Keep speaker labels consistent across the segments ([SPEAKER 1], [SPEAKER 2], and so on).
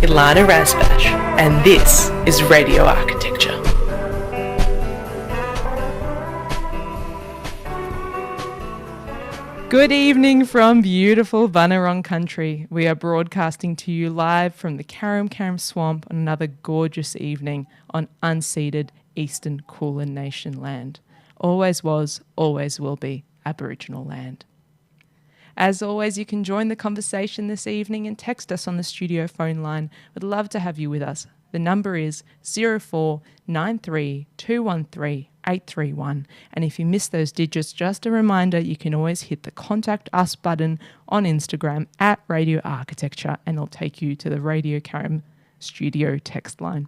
[SPEAKER 1] Ilana Razbash, and this is Radio Architecture.
[SPEAKER 2] Good evening from beautiful Bunurong country. We are broadcasting to you live from the Karam Karam Swamp on another gorgeous evening on unceded Eastern Kulin Nation land. Always was, always will be Aboriginal land. As always, you can join the conversation this evening and text us on the studio phone line. We'd love to have you with us. The number is 0493 213 831. And if you miss those digits, just a reminder, you can always hit the Contact Us button on Instagram at Radio Architecture, and it'll take you to the Radio Karam studio text line.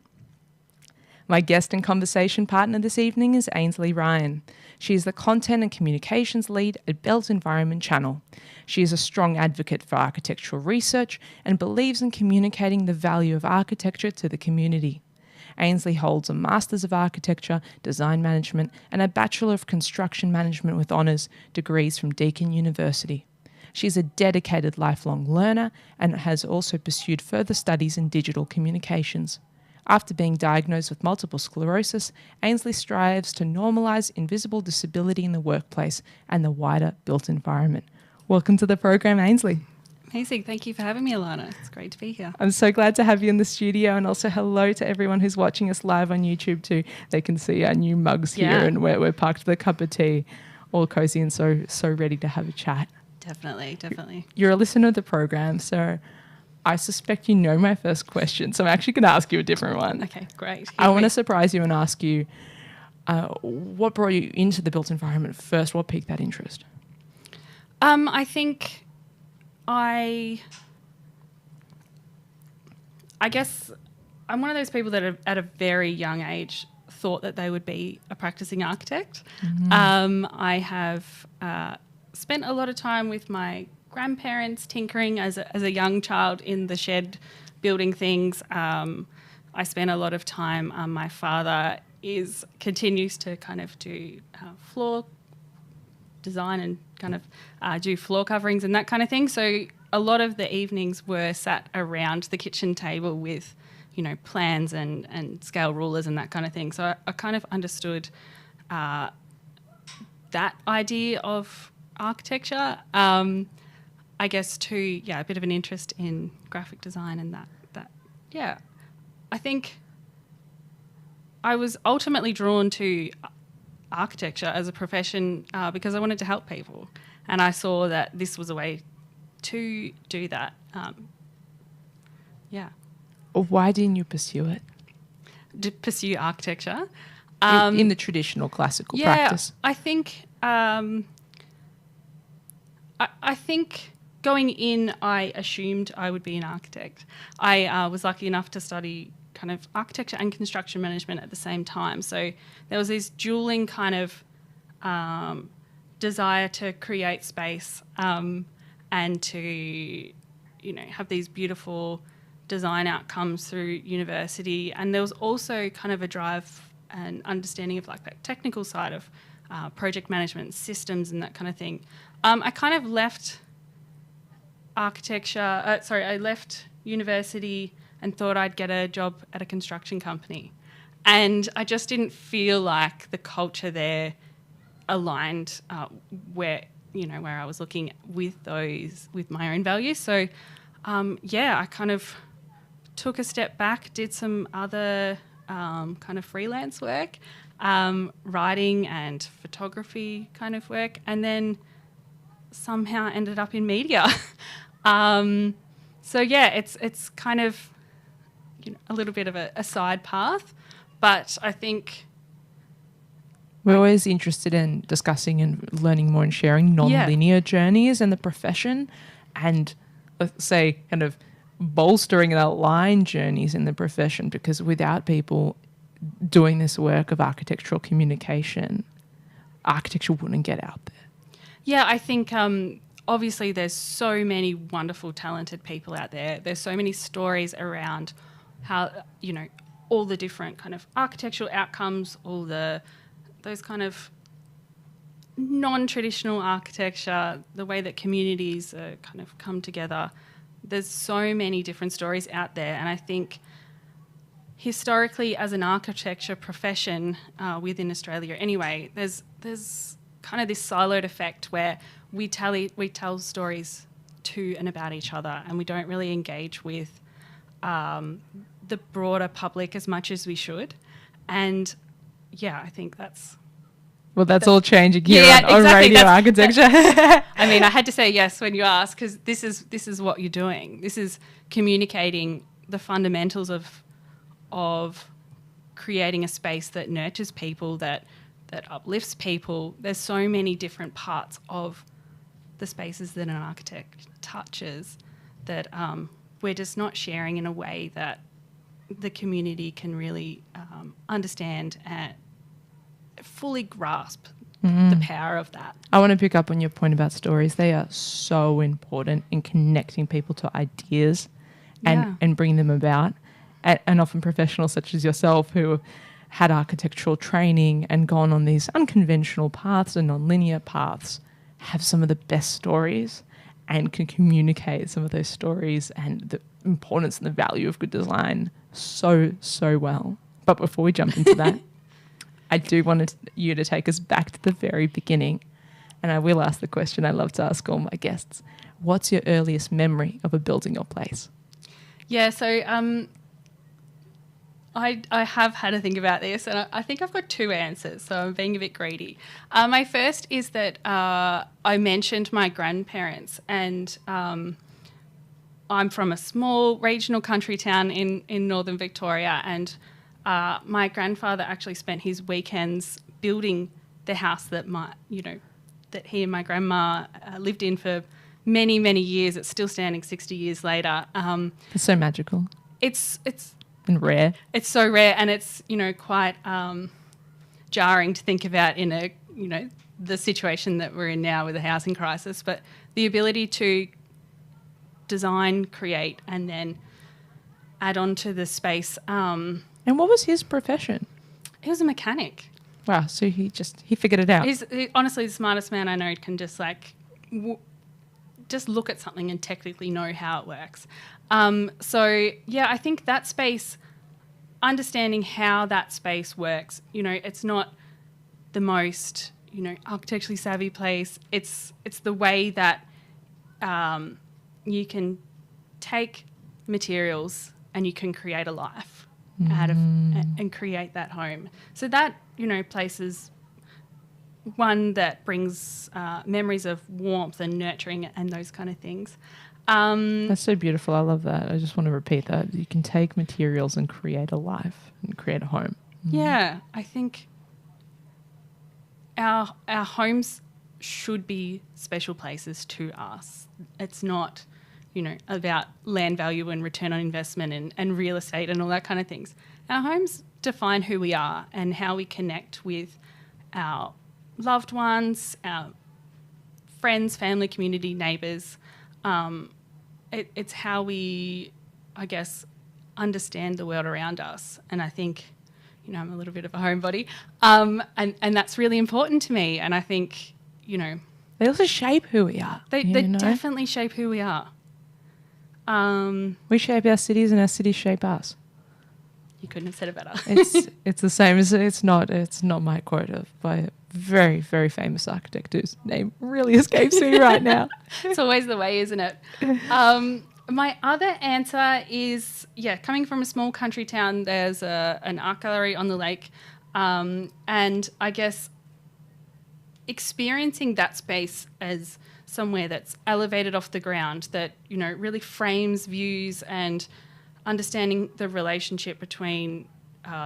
[SPEAKER 2] My guest and conversation partner this evening is Ainsley Ryan. She is the Content and Communications Lead at Built Environment Channel. She is a strong advocate for architectural research and believes in communicating the value of architecture to the community. Ainsley holds a Masters of Architecture, Design Management and a Bachelor of Construction Management with honours degrees from Deakin University. She is a dedicated lifelong learner and has also pursued further studies in digital communications. After being diagnosed with multiple sclerosis, Ainsley strives to normalise invisible disability in the workplace and the wider built environment. Welcome to the program, Ainsley.
[SPEAKER 3] Amazing. Thank you for having me, Ilana. It's great to be here.
[SPEAKER 2] I'm so glad to have you in the studio, and also hello to everyone who's watching us live on YouTube too. They can see our new mugs here, and we're parked with a cup of tea, all cosy and so ready to have a chat.
[SPEAKER 3] Definitely.
[SPEAKER 2] You're a listener of the program, so I suspect you know my first question, so I'm actually going to ask you a different one.
[SPEAKER 3] Okay, great.
[SPEAKER 2] I want to surprise you and ask you, what brought you into the built environment first? What piqued that interest?
[SPEAKER 3] I think I guess I'm one of those people that at a very young age thought that they would be a practicing architect. Mm-hmm. I have spent a lot of time with my grandparents tinkering as a young child in the shed building things. I spent a lot of time. My father continues to kind of do floor design and kind of do floor coverings and that kind of thing. So a lot of the evenings were sat around the kitchen table with, plans and scale rulers and that kind of thing. So I kind of understood that idea of architecture. I guess too, a bit of an interest in graphic design and that. I think I was ultimately drawn to architecture as a profession because I wanted to help people, and I saw that this was a way to do that.
[SPEAKER 2] Why didn't you pursue it?
[SPEAKER 3] To pursue architecture?
[SPEAKER 2] In the traditional classical practice?
[SPEAKER 3] I think I think going in, I assumed I would be an architect. I was lucky enough to study kind of architecture and construction management at the same time. So there was this dueling kind of desire to create space and to, have these beautiful design outcomes through university. And there was also kind of a drive and understanding of like that technical side of project management, systems and that kind of thing. I kind of left I left university and thought I'd get a job at a construction company. And I just didn't feel like the culture there aligned where I was looking with my own values. So, I kind of took a step back, did some other kind of freelance work, writing and photography kind of work, and then somehow ended up in media. It's kind of a little bit of a side path, but I think
[SPEAKER 2] we're always interested in discussing and learning more and sharing non-linear journeys in the profession, and let's say kind of bolstering and outline journeys in the profession, because without people doing this work of architectural communication, architecture wouldn't get out there.
[SPEAKER 3] Yeah, I think obviously there's so many wonderful, talented people out there. There's so many stories around how, all the different kind of architectural outcomes, those kind of non-traditional architecture, the way that communities kind of come together. There's so many different stories out there, and I think historically, as an architecture profession within Australia, anyway, there's kind of this siloed effect where we tell stories to and about each other, and we don't really engage with the broader public as much as we should. And yeah, I think that's
[SPEAKER 2] all changing here on
[SPEAKER 3] exactly.
[SPEAKER 2] Radio Architecture.
[SPEAKER 3] I mean, I had to say yes when you asked, because this is what you're doing. This is communicating the fundamentals of creating a space that nurtures people, that uplifts people. There's so many different parts of the spaces that an architect touches that we're just not sharing in a way that the community can really understand and fully grasp the power of that.
[SPEAKER 2] I want to pick up on your point about stories. They are so important in connecting people to ideas and bringing them about. And often professionals such as yourself who had architectural training and gone on these unconventional paths and non-linear paths have some of the best stories and can communicate some of those stories and the importance and the value of good design so well. But before we jump into that, I do want you to take us back to the very beginning. And I will ask the question I love to ask all my guests. What's your earliest memory of a building or place?
[SPEAKER 3] Yeah, so I have had to think about this, and I think I've got two answers, so I'm being a bit greedy. My first is that I mentioned my grandparents, and I'm from a small regional country town in northern Victoria, and my grandfather actually spent his weekends building the house that that he and my grandma lived in for many, many years. It's still standing 60 years later.
[SPEAKER 2] It's so magical.
[SPEAKER 3] It's
[SPEAKER 2] and rare.
[SPEAKER 3] It's so rare, and it's quite jarring to think about in a the situation that we're in now with the housing crisis. But the ability to design, create, and then add on to the space.
[SPEAKER 2] And what was his profession?
[SPEAKER 3] He was a mechanic.
[SPEAKER 2] Wow, so he figured it out.
[SPEAKER 3] He's honestly the smartest man I know. Can just just look at something and technically know how it works. So yeah, I think that space, understanding how that space works, it's not the most, architecturally savvy place. It's the way that you can take materials and you can create a life out of and create that home. So that, place is one that brings memories of warmth and nurturing and those kind of things.
[SPEAKER 2] That's so beautiful. I love that. I just want to repeat that. You can take materials and create a life and create a home.
[SPEAKER 3] Yeah, I think our homes should be special places to us. It's not, about land value and return on investment and real estate and all that kind of things. Our homes define who we are and how we connect with our loved ones, our friends, family, community, neighbours. It's how we, I guess, understand the world around us. And I think, I'm a little bit of a homebody, and that's really important to me. And I think,
[SPEAKER 2] they also shape who we are.
[SPEAKER 3] They definitely shape who we are.
[SPEAKER 2] We shape our cities and our cities shape us.
[SPEAKER 3] You couldn't have said it better.
[SPEAKER 2] It's the same as it's not my quote by a very, very famous architect whose name really escapes me right now.
[SPEAKER 3] It's always the way, isn't it? My other answer is, coming from a small country town, there's an art gallery on the lake, and I guess experiencing that space as somewhere that's elevated off the ground, that really frames views, and understanding the relationship between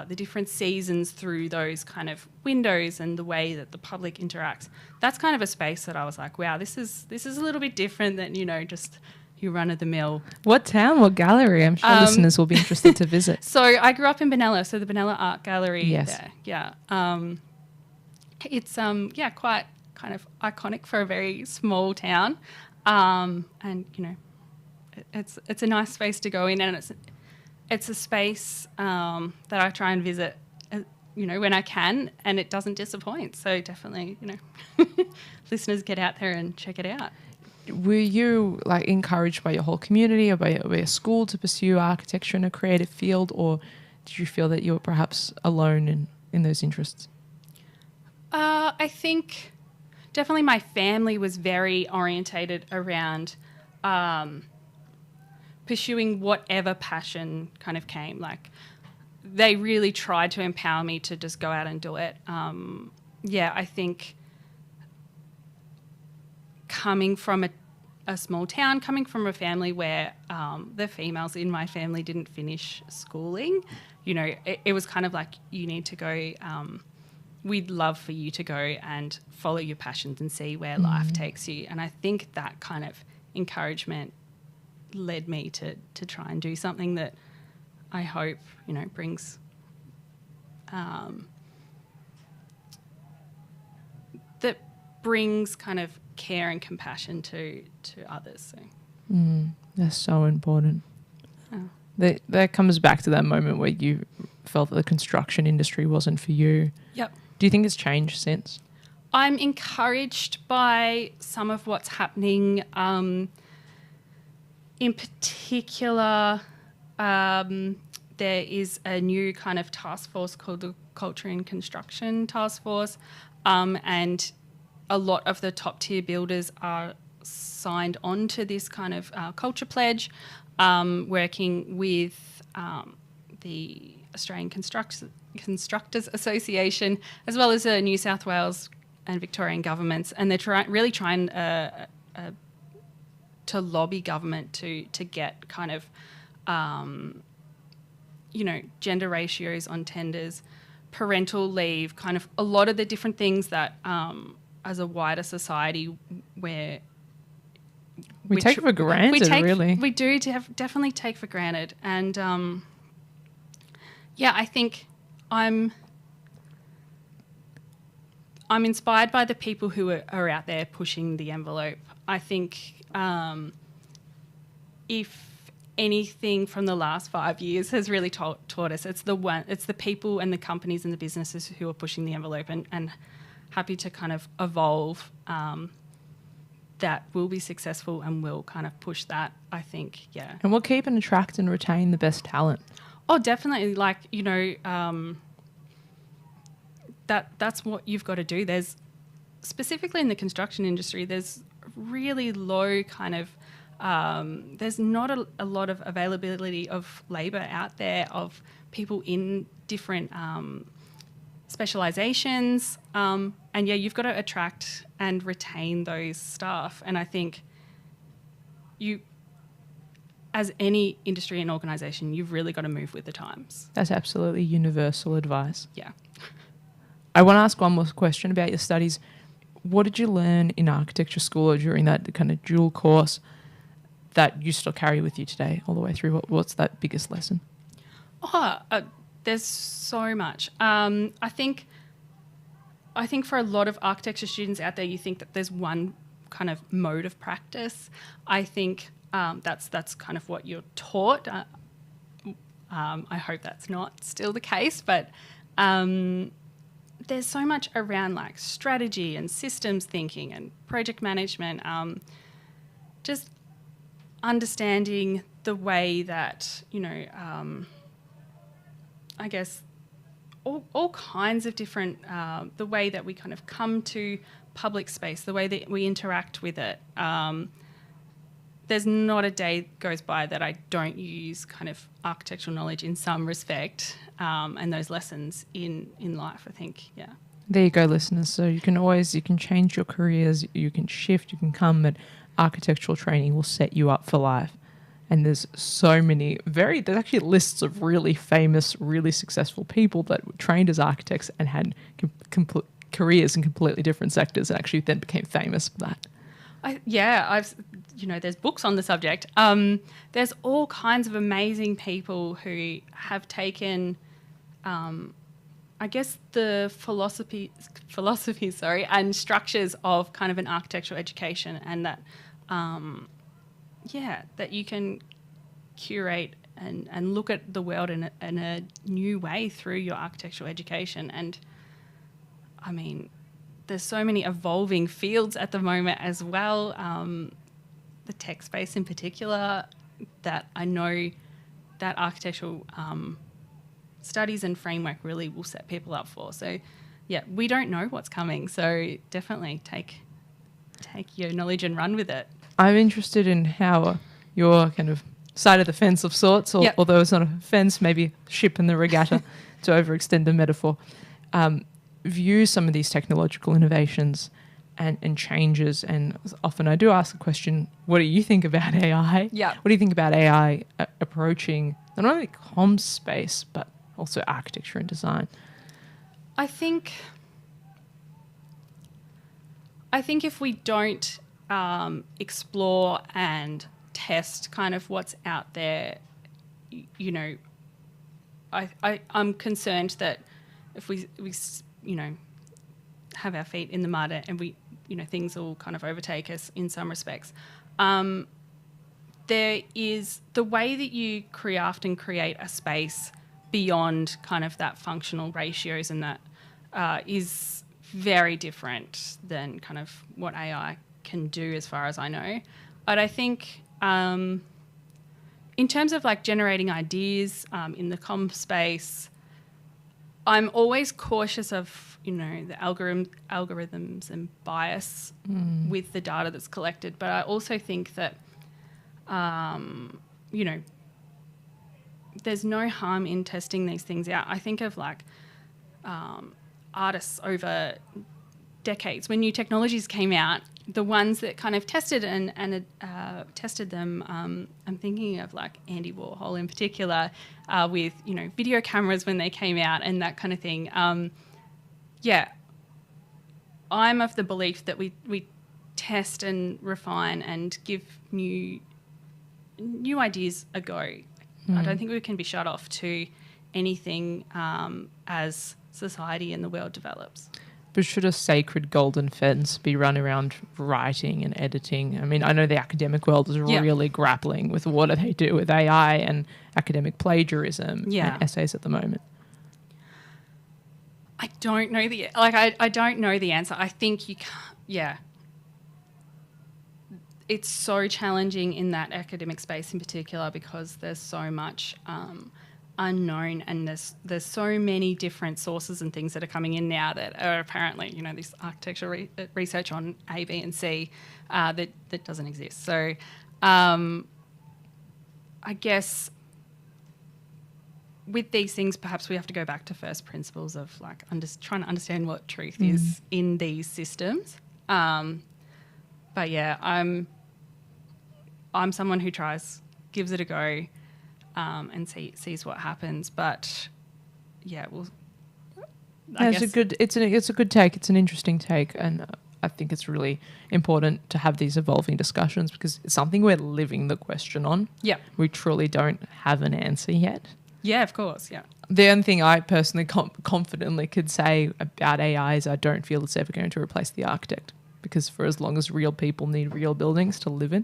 [SPEAKER 3] the different seasons through those kind of windows and the way that the public interacts. That's kind of a space that I was like, wow, this is a little bit different than just your run of the mill.
[SPEAKER 2] What town? What gallery? I'm sure listeners will be interested to visit.
[SPEAKER 3] So I grew up in Benalla, so the Benalla Art Gallery.
[SPEAKER 2] Yes.
[SPEAKER 3] There, yeah. It's quite kind of iconic for a very small town, and it's a nice space to go in, and it's a space that I try and visit, when I can, and it doesn't disappoint. So definitely, listeners, get out there and check it out.
[SPEAKER 2] were you like encouraged by your whole community or by your school to pursue architecture in a creative field, or did you feel that you were perhaps alone in those interests?
[SPEAKER 3] I think definitely my family was very orientated around pursuing whatever passion kind of came. Like, they really tried to empower me to just go out and do it. I think coming from a small town, coming from a family where the females in my family didn't finish schooling, it was kind of like, you need to go, we'd love for you to go and follow your passions and see where life takes you. And I think that kind of encouragement led me to try and do something that I hope, brings that brings kind of care and compassion to others. So.
[SPEAKER 2] That's so important.
[SPEAKER 3] Oh.
[SPEAKER 2] That comes back to that moment where you felt that the construction industry wasn't for you.
[SPEAKER 3] Yep.
[SPEAKER 2] Do you think it's changed since?
[SPEAKER 3] I'm encouraged by some of what's happening. In particular, there is a new kind of task force called the Culture in Construction Task Force, and a lot of the top tier builders are signed on to this kind of culture pledge, working with the Australian Constructors Association, as well as the New South Wales and Victorian governments, and they're really trying to lobby government to get kind of, gender ratios on tenders, parental leave, kind of a lot of the different things that as a wider society where
[SPEAKER 2] we take for granted, really.
[SPEAKER 3] We do definitely take for granted. And I think I'm inspired by the people who are out there pushing the envelope. I think if anything from the last 5 years has really taught us, it's the people and the companies and the businesses who are pushing the envelope and happy to kind of evolve, that will be successful and will kind of push that, I think, yeah.
[SPEAKER 2] And we'll keep and attract and retain the best talent.
[SPEAKER 3] Oh, definitely. Like, that's what you've got to do. There's, specifically in the construction industry, there's really low kind of, there's not a lot of availability of labour out there, of people in different specialisations. And you've got to attract and retain those staff. And I think as any industry and organisation, you've really got to move with the times.
[SPEAKER 2] That's absolutely universal advice.
[SPEAKER 3] Yeah.
[SPEAKER 2] I want to ask one more question about your studies. What did you learn in architecture school or during that kind of dual course that you still carry with you today all the way through? What's that biggest lesson?
[SPEAKER 3] There's so much. I think for a lot of architecture students out there, you think that there's one kind of mode of practice. I think that's kind of what you're taught. I hope that's not still the case, but there's so much around like strategy and systems thinking and project management, just understanding the way that, I guess all kinds of different, the way that we kind of come to public space, the way that we interact with it. There's not a day goes by that I don't use kind of architectural knowledge in some respect, and those lessons in life, I think, yeah.
[SPEAKER 2] There you go, listeners. So you can change your careers, you can shift, you can come, but architectural training will set you up for life. And there's so many there's actually lists of really famous, really successful people that were trained as architects and had careers in completely different sectors and actually then became famous for that. There's books on the subject.
[SPEAKER 3] There's all kinds of amazing people who have taken, I guess, the philosophy, and structures of kind of an architectural education, and that, that you can curate and look at the world in a new way through your architectural education. And I mean, there's so many evolving fields at the moment as well. the tech space in particular that I know that architectural studies and framework really will set people up for. So, yeah, we don't know what's coming. So definitely take your knowledge and run with it.
[SPEAKER 2] I'm interested in how your kind of side of the fence of sorts, or, although it's not a fence, maybe ship in the regatta, to overextend the metaphor, view some of these technological innovations and changes. And often I do ask the question, what do you think about AI?
[SPEAKER 3] Yeah.
[SPEAKER 2] What do you think about AI approaching not only comms space, but also architecture and design?
[SPEAKER 3] I think if we don't explore and test kind of what's out there, you know, I'm concerned that if we you know, have our feet in the mud and we, you know, things will kind of overtake us in some respects. There is the way that you craft and create a space beyond kind of that functional ratios, and that is very different than kind of what AI can do, as far as I know. But I think in terms of like generating ideas in the comm space, I'm always cautious of, you know, the algorithms and bias with the data that's collected. But I also think that, you know, there's no harm in testing these things out. I think of like artists over decades, when new technologies came out, the ones that kind of tested and tested them, I'm thinking of like Andy Warhol in particular, with, you know, video cameras when they came out and that kind of thing. Yeah, I'm of the belief that we test and refine and give new ideas a go. I don't think we can be shut off to anything as society and the world develops.
[SPEAKER 2] But should a sacred golden fence be run around writing and editing? I mean, I know the academic world is really grappling with what do they do with AI and academic plagiarism and essays at the moment.
[SPEAKER 3] I don't know I don't know the answer. I think you can't. Yeah, it's so challenging in that academic space in particular because there's so much unknown, and there's so many different sources and things that are coming in now that are apparently, you know, this architectural research on A, B, and C that doesn't exist. So I guess with these things, perhaps we have to go back to first principles of like trying to understand what truth is in these systems. But yeah, I'm someone who gives it a go. And sees what happens, but yeah,
[SPEAKER 2] it's a good take. It's an interesting take, and I think it's really important to have these evolving discussions because it's something we're living the question on.
[SPEAKER 3] Yeah,
[SPEAKER 2] we truly don't have an answer yet.
[SPEAKER 3] Yeah, of course. Yeah.
[SPEAKER 2] The only thing I personally confidently could say about AI is I don't feel it's ever going to replace the architect. Because for as long as real people need real buildings to live in,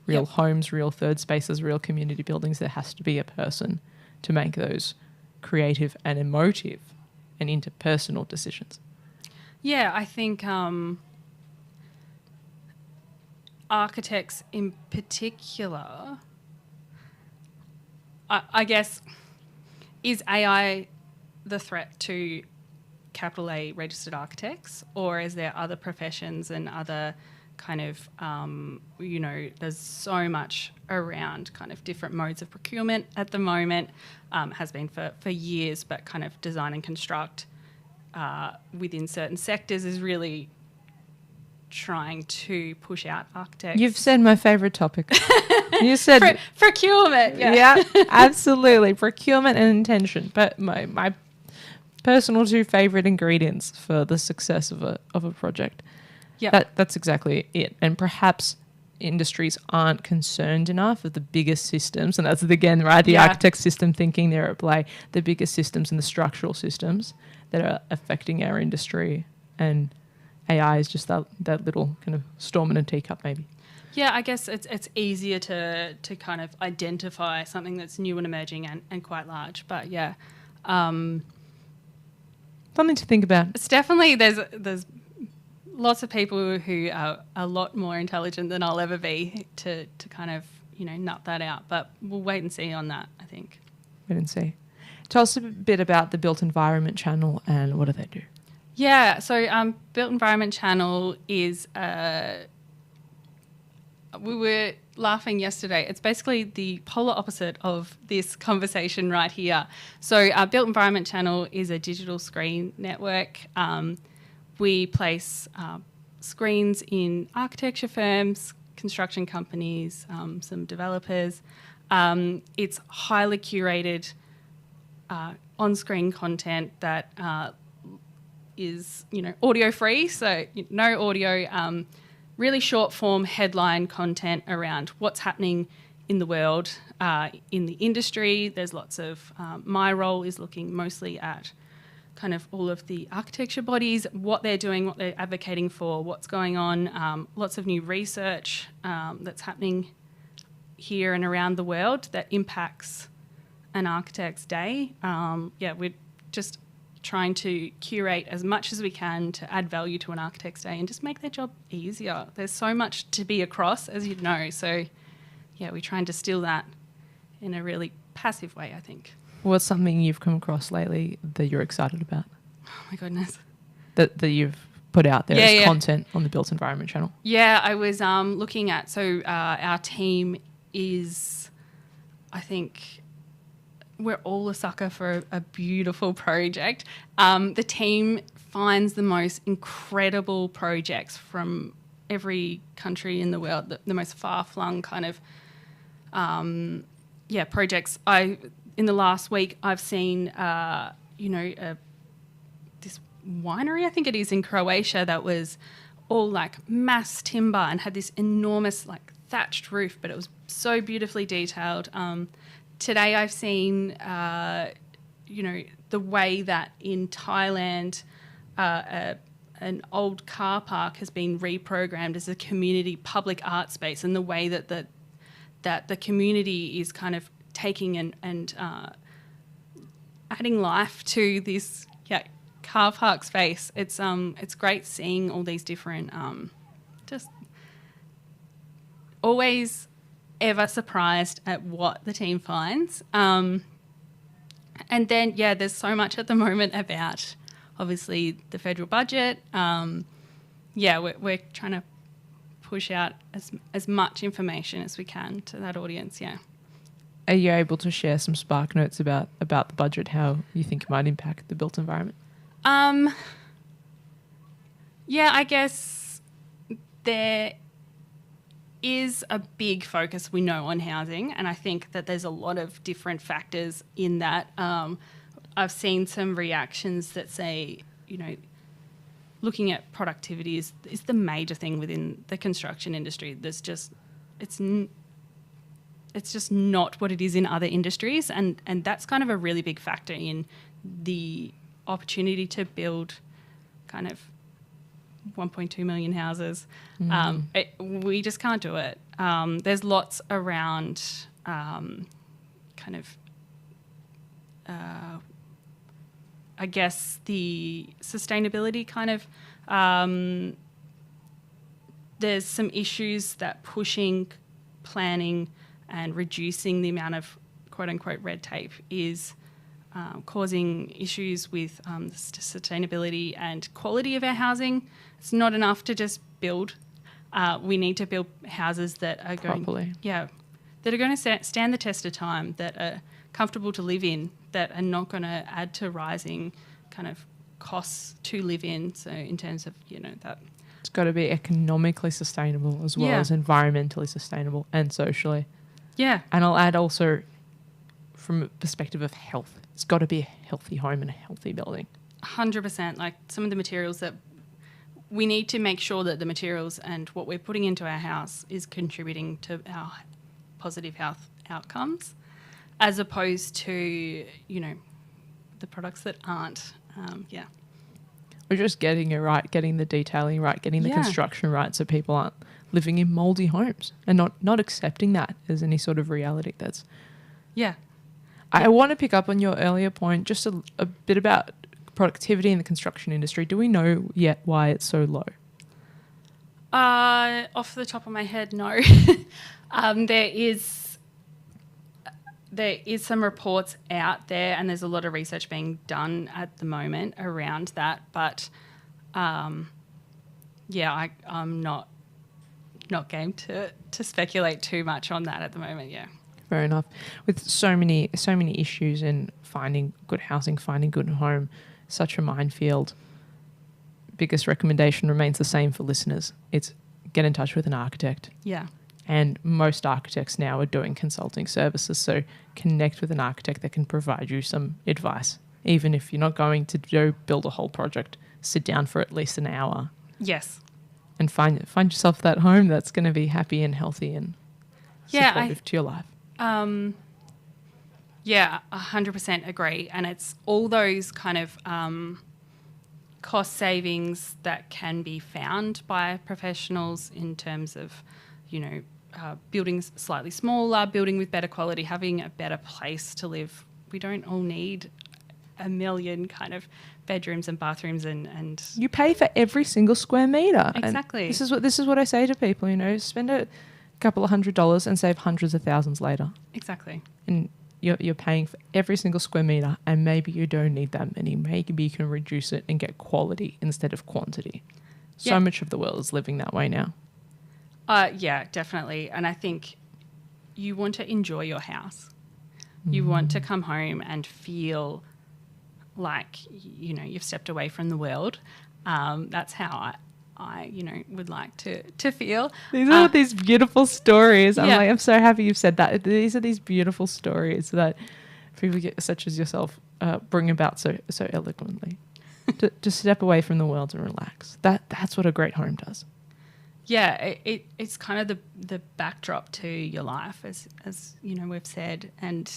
[SPEAKER 2] real homes, real third spaces, real community buildings, there has to be a person to make those creative and emotive and interpersonal decisions.
[SPEAKER 3] Yeah, I think architects in particular, I guess, is AI the threat to capital A registered architects, or is there other professions and other kind of, you know, there's so much around kind of different modes of procurement at the moment, has been for years, but kind of design and construct within certain sectors is really trying to push out architects.
[SPEAKER 2] You've said my favourite topic. You said
[SPEAKER 3] procurement.
[SPEAKER 2] Yeah, absolutely. Procurement and intention. But my personal two favourite ingredients for the success of a project. Yeah, that's exactly it. And perhaps industries aren't concerned enough of the biggest systems, and that's again right, the architect system thinking there at play, the biggest systems and the structural systems that are affecting our industry, and AI is just that little kind of storm in a teacup maybe.
[SPEAKER 3] Yeah, I guess it's easier to kind of identify something that's new and emerging and quite large, but yeah.
[SPEAKER 2] Something to think about.
[SPEAKER 3] It's definitely there's lots of people who are a lot more intelligent than I'll ever be to kind of, nut that out. But we'll wait and see on that, I think.
[SPEAKER 2] Wait and see. Tell us a bit about the Built Environment Channel and what do they do?
[SPEAKER 3] Yeah, so Built Environment Channel is, we were laughing yesterday. It's basically the polar opposite of this conversation right here. So Built Environment Channel is a digital screen network. We place screens in architecture firms, construction companies, some developers. It's highly curated on-screen content that is, audio free, so no audio, really short form headline content around what's happening in the world, in the industry. There's lots of, my role is looking mostly at kind of all of the architecture bodies, what they're doing, what they're advocating for, what's going on, lots of new research that's happening here and around the world that impacts an architect's day. We're just trying to curate as much as we can to add value to an architect's day and just make their job easier. There's so much to be across, as you know. So, we try and distill that in a really passive way, I think.
[SPEAKER 2] What's something you've come across lately that you're excited about?
[SPEAKER 3] Oh, my goodness.
[SPEAKER 2] That you've put out there as content on the Built Environment Channel? Yeah,
[SPEAKER 3] I was looking at, our team is, I think, we're all a sucker for a beautiful project. The team finds the most incredible projects from every country in the world, the most far-flung kind of, projects. In the last week, I've seen, this winery, I think it is, in Croatia that was all like mass timber and had this enormous like thatched roof, but it was so beautifully detailed. Today I've seen, the way that in Thailand an old car park has been reprogrammed as a community public art space, and the way that the community is kind of taking and adding life to this car park space. It's great seeing all these different, just always ever surprised at what the team finds. And then, there's so much at the moment about, obviously, the federal budget. We're trying to push out as much information as we can to that audience,
[SPEAKER 2] Are you able to share some spark notes about the budget, how you think it might impact the built environment?
[SPEAKER 3] I guess there is a big focus, we know, on housing, and I think that there's a lot of different factors in that. I've seen some reactions that say, looking at productivity is the major thing within the construction industry. It's just not what it is in other industries, and that's kind of a really big factor in the opportunity to build kind of 1.2 million houses. We just can't do it. There's lots around kind of, I guess, the sustainability kind of, there's some issues that pushing planning and reducing the amount of quote-unquote red tape is causing issues with sustainability and quality of our housing. It's not enough to just build. We need to build houses that are going to stand the test of time, that are comfortable to live in, that are not going to add to rising kind of costs to live in. So in terms of, that.
[SPEAKER 2] It's got to be economically sustainable as well as environmentally sustainable and socially.
[SPEAKER 3] Yeah.
[SPEAKER 2] And I'll add also from a perspective of health. It's got to be a healthy home and a healthy building.
[SPEAKER 3] 100%. Like some of the materials that we need to make sure that the materials and what we're putting into our house is contributing to our positive health outcomes, as opposed to, the products that aren't.
[SPEAKER 2] Or just getting it right, getting the detailing right, getting the construction right, so people aren't living in mouldy homes and not accepting that as any sort of reality. That's I want to pick up on your earlier point, just a bit about productivity in the construction industry. Do we know yet why it's so low?
[SPEAKER 3] Off the top of my head, no. There is some reports out there, and there's a lot of research being done at the moment around that. But I'm not game to speculate too much on that at the moment. Yeah.
[SPEAKER 2] Fair enough. With so many issues in finding good housing, finding good home, such a minefield. Biggest recommendation remains the same for listeners. It's get in touch with an architect.
[SPEAKER 3] Yeah.
[SPEAKER 2] And most architects now are doing consulting services. So connect with an architect that can provide you some advice. Even if you're not going to go build a whole project, sit down for at least an hour.
[SPEAKER 3] Yes.
[SPEAKER 2] And find yourself that home that's going to be happy and healthy and supportive to your life.
[SPEAKER 3] 100% agree. And it's all those kind of cost savings that can be found by professionals in terms of, building slightly smaller, building with better quality, having a better place to live. We don't all need a million kind of bedrooms and bathrooms and
[SPEAKER 2] you pay for every single square meter.
[SPEAKER 3] Exactly.
[SPEAKER 2] And this is what I say to people, spend a couple of $100s and save hundreds of thousands later.
[SPEAKER 3] Exactly.
[SPEAKER 2] And you're paying for every single square meter, and maybe you don't need that many. Maybe you can reduce it and get quality instead of quantity. So much of the world is living that way now.
[SPEAKER 3] Yeah, definitely. And I think you want to enjoy your house. You want to come home and feel like, you've stepped away from the world. That's how I would like to feel.
[SPEAKER 2] These are these beautiful stories. I'm so happy you've said that. These are these beautiful stories that people such as yourself bring about so eloquently. to step away from the world and relax. That's what a great home does.
[SPEAKER 3] Yeah, it's kind of the backdrop to your life, as we've said, and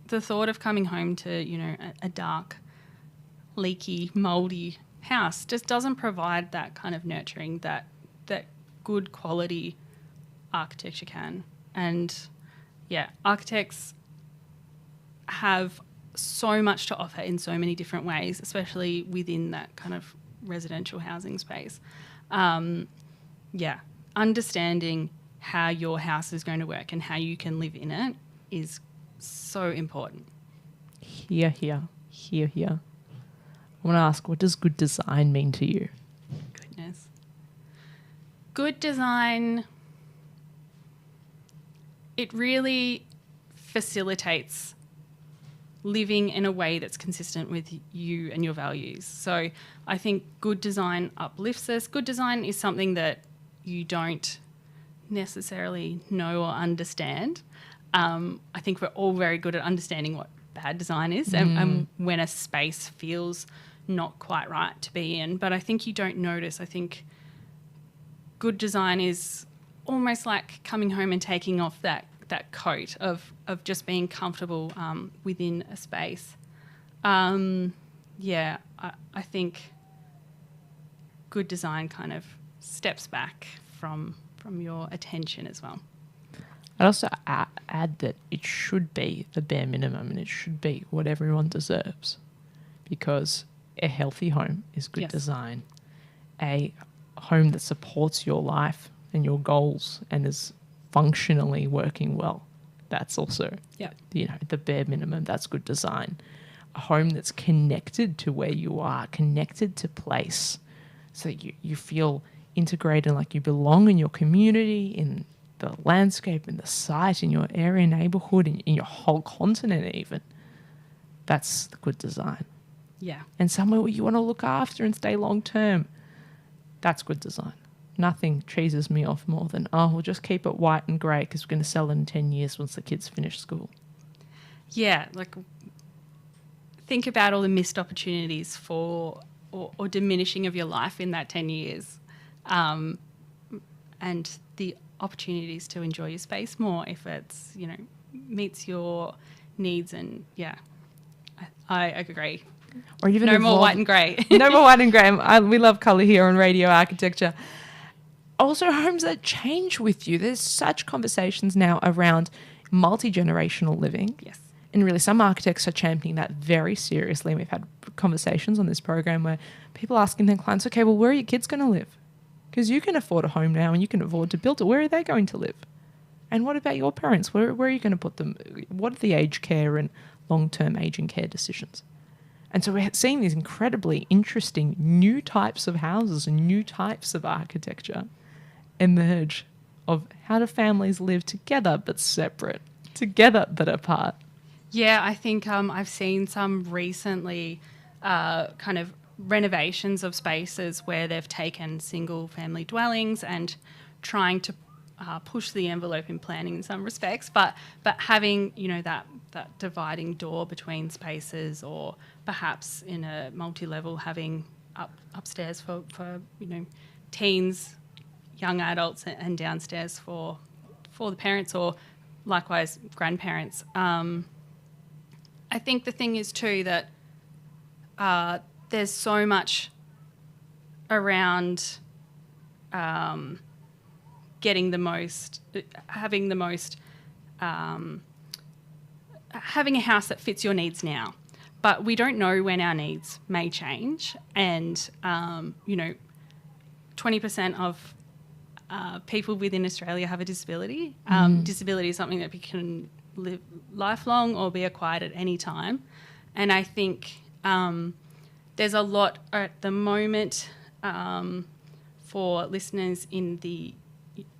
[SPEAKER 3] the thought of coming home to a dark, leaky, mouldy house just doesn't provide that kind of nurturing that good quality architecture can. And architects have so much to offer in so many different ways, especially within that kind of residential housing space. Understanding how your house is going to work and how you can live in it is so important.
[SPEAKER 2] Here. I want to ask, what does good design mean to you?
[SPEAKER 3] Goodness. Good design, it really facilitates living in a way that's consistent with you and your values. So I think good design uplifts us. Good design is something that you don't necessarily know or understand. I think we're all very good at understanding what bad design is and when a space feels not quite right to be in. But I think you don't notice. I think good design is almost like coming home and taking off that coat of just being comfortable within a space. I think good design kind of steps back from your attention as well.
[SPEAKER 2] I'd also add that it should be the bare minimum and it should be what everyone deserves, because a healthy home is good design. A home that supports your life and your goals and is functionally working well, that's also the bare minimum. That's good design. A home that's connected to where you are, connected to place, so you feel integrated, like you belong in your community, in the landscape, in the site, in your area, neighborhood, in your whole continent even. That's the good design.
[SPEAKER 3] Yeah.
[SPEAKER 2] And somewhere where you want to look after and stay long term. That's good design. Nothing cheeses me off more than, we'll just keep it white and grey because we're going to sell it in 10 years once the kids finish school. Yeah,
[SPEAKER 3] think about all the missed opportunities for or diminishing of your life in that 10 years and the opportunities to enjoy your space more if it's, meets your needs. And I agree.
[SPEAKER 2] Or even
[SPEAKER 3] no more white and grey.
[SPEAKER 2] No more white and grey. We love colour here on Radio Architecture. Also, homes that change with you. There's such conversations now around multi-generational living.
[SPEAKER 3] Yes.
[SPEAKER 2] And really, some architects are championing that very seriously. And we've had conversations on this program where people asking their clients, okay, well, where are your kids going to live? Because you can afford a home now and you can afford to build it. Where are they going to live? And what about your parents? Where are you going to put them? What are the aged care and long-term aging care decisions? And so we're seeing these incredibly interesting new types of houses and new types of architecture emerge of how do families live together but separate, together but apart.
[SPEAKER 3] Yeah, I think I've seen some recently kind of renovations of spaces where they've taken single family dwellings and trying to push the envelope in planning in some respects, but having, you know, that dividing door between spaces, or perhaps in a multi-level having upstairs for you know, teens, young adults, and downstairs for the parents, or likewise grandparents. I think the thing is too that there's so much around getting the most, having a house that fits your needs now. But we don't know when our needs may change. And, you know, 20% of people within Australia have a disability. Disability is something that can live lifelong or be acquired at any time. And I think there's a lot at the moment for listeners in the,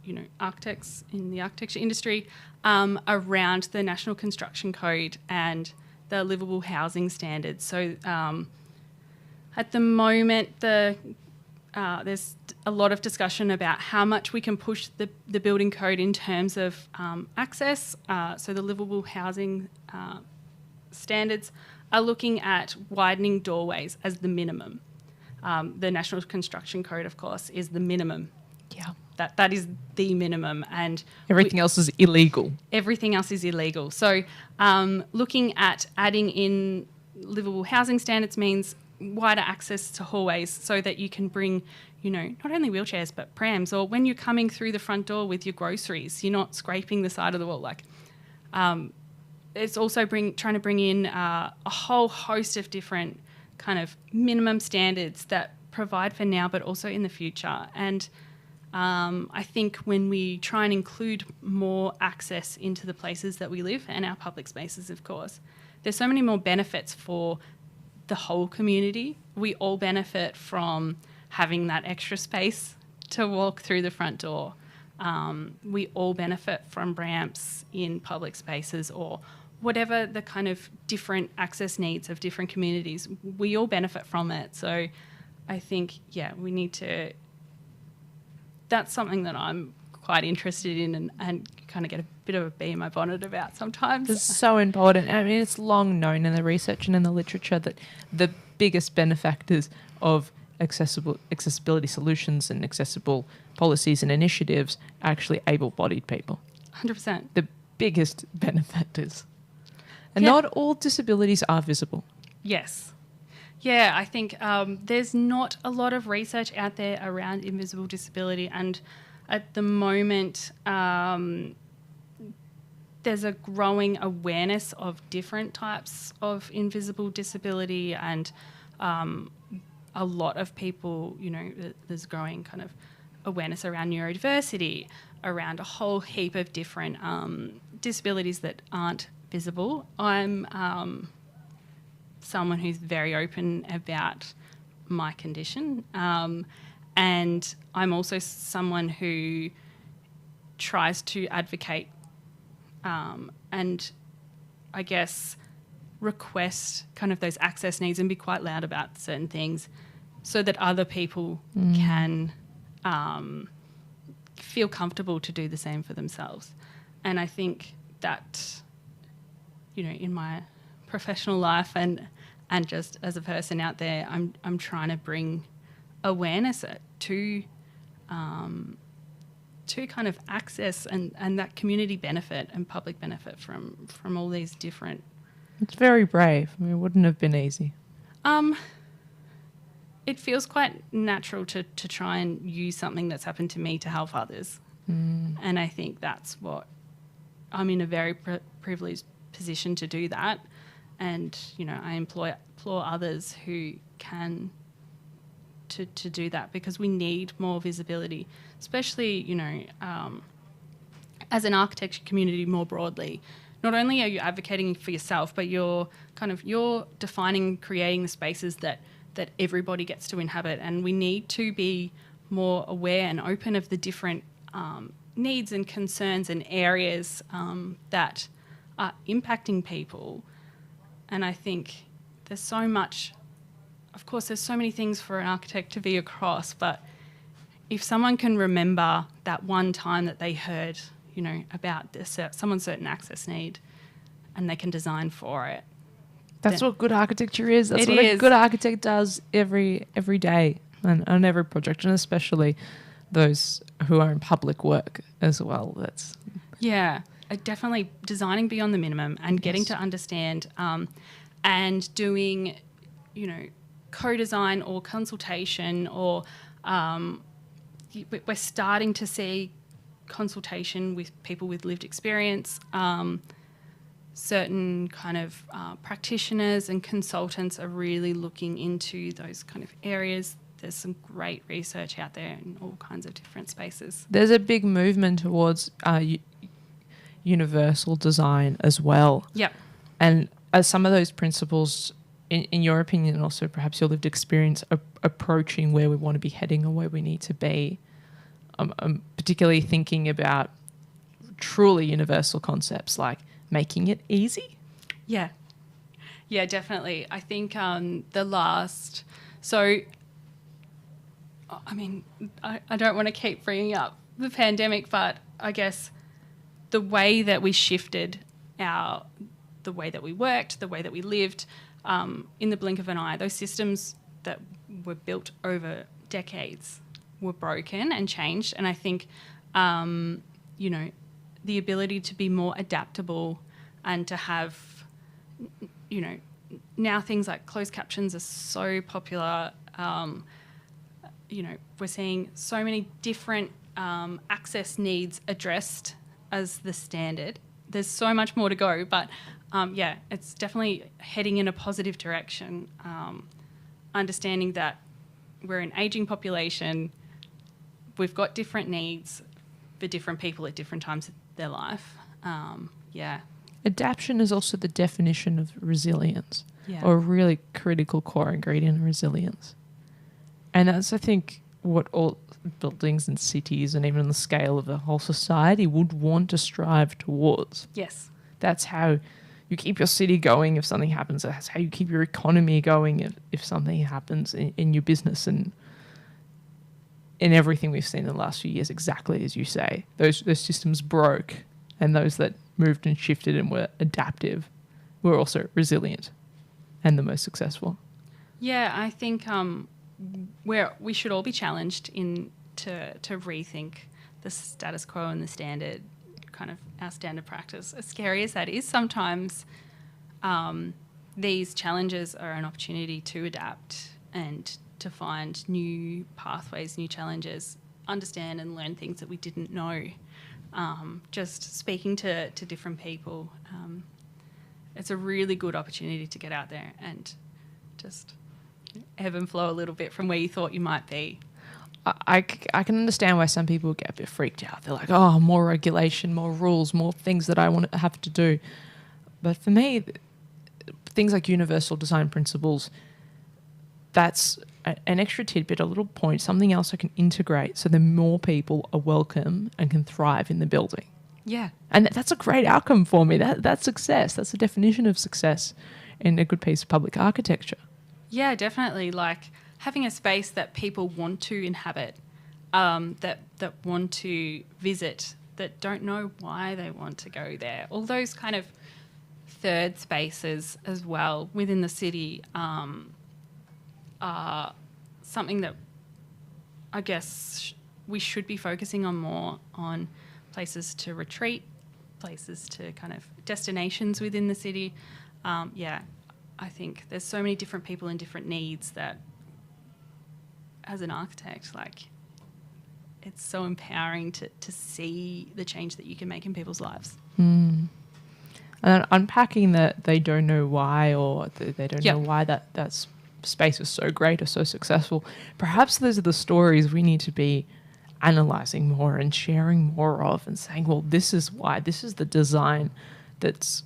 [SPEAKER 3] you know, architects in the architecture industry around the National Construction Code and the livable housing standards. So at the moment, there's a lot of discussion about how much we can push the building code in terms of access. So the livable housing standards are looking at widening doorways as the minimum. The National Construction Code, of course, is the minimum.
[SPEAKER 2] Yeah.
[SPEAKER 3] That is the minimum, and
[SPEAKER 2] everything else is illegal.
[SPEAKER 3] Everything else is illegal. So looking at adding in livable housing standards means wider access to hallways so that you can bring, you know, not only wheelchairs but prams, or when you're coming through the front door with your groceries, you're not scraping the side of the wall. Like, it's also trying to bring in a whole host of different kind of minimum standards that provide for now but also in the future. And I think when we try and include more access into the places that we live and our public spaces, of course, there's so many more benefits for the whole community. We all benefit from having that extra space to walk through the front door. We all benefit from ramps in public spaces, or whatever the kind of different access needs of different communities. We all benefit from it. So I think, yeah, we need to... That's something that I'm quite interested in and kind of get a bit of a bee in my bonnet about sometimes.
[SPEAKER 2] It's so important. I mean, it's long known in the research and in the literature that the biggest benefactors of accessibility solutions and accessible policies and initiatives are actually able-bodied people.
[SPEAKER 3] 100%.
[SPEAKER 2] The biggest benefactors. And not all disabilities are visible.
[SPEAKER 3] Yes. Yeah, I think there's not a lot of research out there around invisible disability, and at the moment there's a growing awareness of different types of invisible disability, and a lot of people, you know, there's growing kind of awareness around neurodiversity, around a whole heap of different disabilities that aren't visible. I'm someone who's very open about my condition, and I'm also someone who tries to advocate and I guess request kind of those access needs and be quite loud about certain things so that other people can feel comfortable to do the same for themselves. And I think that, you know, in my professional life and just as a person out there, I'm trying to bring awareness to kind of access and that community benefit and public benefit from all these different...
[SPEAKER 2] It's very brave. I mean, it wouldn't have been easy.
[SPEAKER 3] It feels quite natural to try and use something that's happened to me to help others. And I think that's what... I'm in a very privileged position to do that. And, I implore others who can to do that, because we need more visibility, especially, as an architecture community more broadly. Not only are you advocating for yourself, but you're defining, creating the spaces that everybody gets to inhabit. And we need to be more aware and open of the different needs and concerns and areas that are impacting people. And I think there's so much, of course, there's so many things for an architect to be across, but if someone can remember that one time that they heard, about someone's certain access need, and they can design for it.
[SPEAKER 2] That's what good architecture is. That's what a good architect does every day and on every project, and especially those who are in public work as well.
[SPEAKER 3] Definitely designing beyond the minimum and getting to understand and doing, co-design or consultation, or we're starting to see consultation with people with lived experience. Certain kind of practitioners and consultants are really looking into those kind of areas. There's some great research out there in all kinds of different spaces.
[SPEAKER 2] There's a big movement towards universal design as well.
[SPEAKER 3] Yep.
[SPEAKER 2] And as some of those principles, in your opinion, and also perhaps your lived experience, approaching where we want to be heading or where we need to be, I'm particularly thinking about truly universal concepts like making it easy.
[SPEAKER 3] Yeah, definitely. I think I don't want to keep bringing up the pandemic, but I guess the way that we shifted the way that we worked, the way that we lived, in the blink of an eye, those systems that were built over decades were broken and changed. And I think, the ability to be more adaptable and to have, now things like closed captions are so popular. We're seeing so many different access needs addressed as the standard. There's so much more to go, but it's definitely heading in a positive direction. Understanding that we're an ageing population, we've got different needs for different people at different times of their life.
[SPEAKER 2] Adaptation is also the definition of resilience, or a really critical core ingredient of resilience. And that's, I think, what all buildings and cities and even on the scale of the whole society would want to strive towards.
[SPEAKER 3] Yes.
[SPEAKER 2] That's how you keep your city going if something happens. That's how you keep your economy going if something happens in your business, and in everything we've seen in the last few years, exactly as you say. Those systems broke, and those that moved and shifted and were adaptive were also resilient and the most successful.
[SPEAKER 3] Yeah, I think we should all be challenged to rethink the status quo and the standard, kind of our standard practice. As scary as that is, sometimes these challenges are an opportunity to adapt and to find new pathways, new challenges, understand and learn things that we didn't know. Just speaking to different people, it's a really good opportunity to get out there and just ebb and flow a little bit from where you thought you might be.
[SPEAKER 2] I can understand why some people get a bit freaked out. They're like, oh, more regulation, more rules, more things that I want to have to do. But for me, things like universal design principles, that's an extra tidbit, a little point, something else I can integrate so that more people are welcome and can thrive in the building.
[SPEAKER 3] Yeah.
[SPEAKER 2] And that's a great outcome for me. That's success. That's the definition of success in a good piece of public architecture.
[SPEAKER 3] Yeah, definitely. Like having a space that people want to inhabit, that want to visit, that don't know why they want to go there. All those kind of third spaces as well within the city are something that I guess we should be focusing on more, on places to retreat, places to kind of destinations within the city. I think there's so many different people and different needs that as an architect, like it's so empowering to see the change that you can make in people's lives.
[SPEAKER 2] And unpacking that they don't know why, or they don't know why that space is so great or so successful. Perhaps those are the stories we need to be analysing more and sharing more of, and saying, well, this is why, this is the design that's